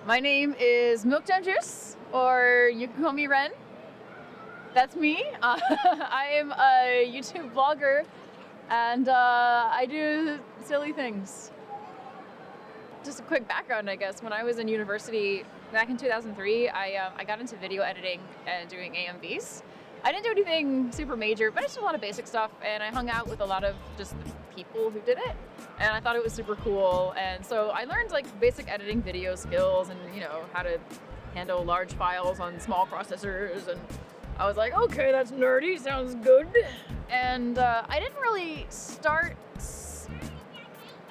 My name is milkjamjuice, or you can call me Ren. That's me. I am a YouTube vlogger, and I do silly things. Just a quick background, I guess. When I was in university back in 2003, I got into video editing and doing AMVs. I didn't do anything super major, but I did a lot of basic stuff, and I hung out with a lot of just the people who did it, and I thought it was super cool. And so I learned like basic editing video skills and how to handle large files on small processors, and I was like, okay, that's nerdy, sounds good. And I didn't really start.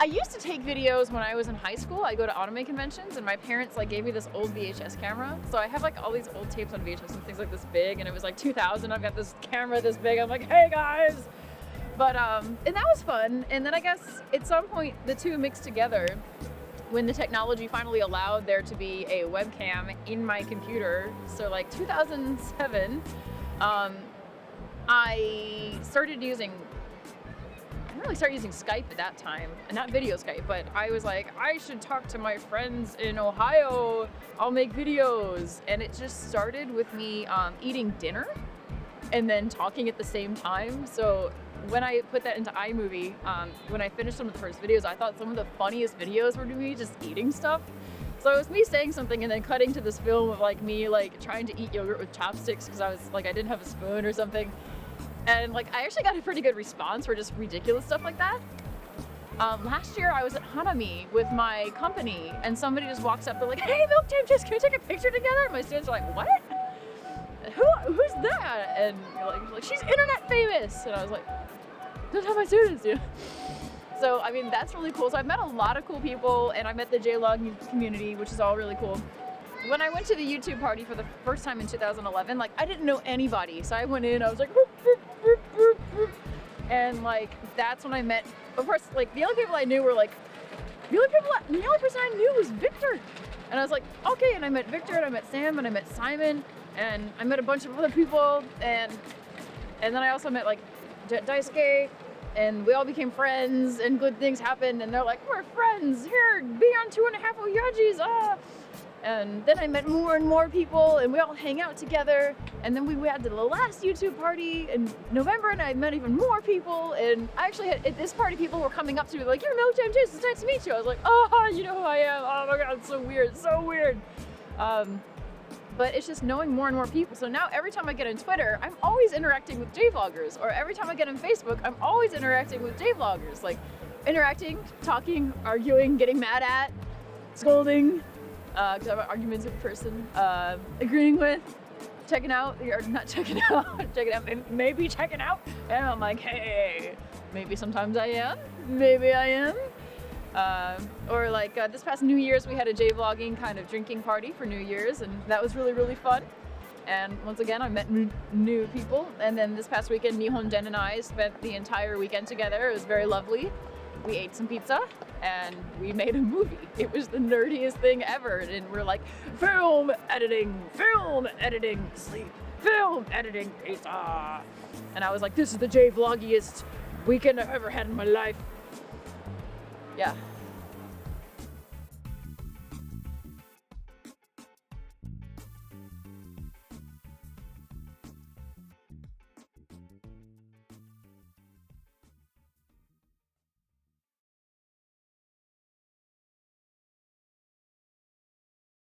I used to take videos when I was in high school. I go to anime conventions, and my parents gave me this old VHS camera. So I have all these old tapes on VHS and things like this big, and it was 2000. I've got this camera this big. I'm like, hey guys. But and that was fun. And then I guess at some point the two mixed together when the technology finally allowed there to be a webcam in my computer. So 2007, I started using. I didn't really start using Skype at that time, and not video Skype, but I was like, I should talk to my friends in Ohio. I'll make videos. And it just started with me eating dinner and then talking at the same time. So when I put that into iMovie, when I finished some of the first videos, I thought some of the funniest videos were to me just eating stuff. So it was me saying something and then cutting to this film of me trying to eat yogurt with chopsticks because I was I didn't have a spoon or something. And I actually got a pretty good response for just ridiculous stuff like that. Last year I was at Hanami with my company, and somebody just walks up, they're like, hey milkjamjuice, can we take a picture together? And my students are like, what? Who's that? And you're like, she's internet famous. And I was like, don't tell my students, So I mean, that's really cool. So I've met a lot of cool people, and I met the JLog community, which is all really cool. When I went to the YouTube party for the first time in 2011, I didn't know anybody. So I went in, I was like, whoop, whoop, whoop, whoop, whoop. And that's when I met, of course, the only people I knew were the only person I knew was Victor. And I was like, okay, and I met Victor, and I met Sam, and I met Simon, and I met a bunch of other people, and then I also met Daisuke, and we all became friends, and good things happened, and they're like, we're friends, here, be on 2.5 Oyajis, And then I met more and more people, and we all hang out together. And then we had the last YouTube party in November, and I met even more people. And I actually had, at this party, people were coming up to me like, you're milkjamjuice, it's nice to meet you. I was like, oh, you know who I am. Oh my God, it's so weird, so weird. But it's just knowing more and more people. So now every time I get on Twitter, I'm always interacting with J-vloggers. Or every time I get on Facebook, I'm always interacting with J-vloggers. Interacting, talking, arguing, getting mad at, scolding. Because I have arguments with a person, agreeing with, checking out, or not checking out, checking out, maybe checking out, and I'm like, hey, maybe sometimes I am, maybe I am. Or this past New Year's, we had a J-vlogging kind of drinking party for New Year's, and that was really, really fun. And once again, I met new people. And then this past weekend, Nihon Jen and I spent the entire weekend together. It was very lovely. We ate some pizza, and we made a movie. It was the nerdiest thing ever. And we're like, film editing, sleep, film editing, pizza. And I was like, this is the J-vloggiest weekend I've ever had in my life. Yeah.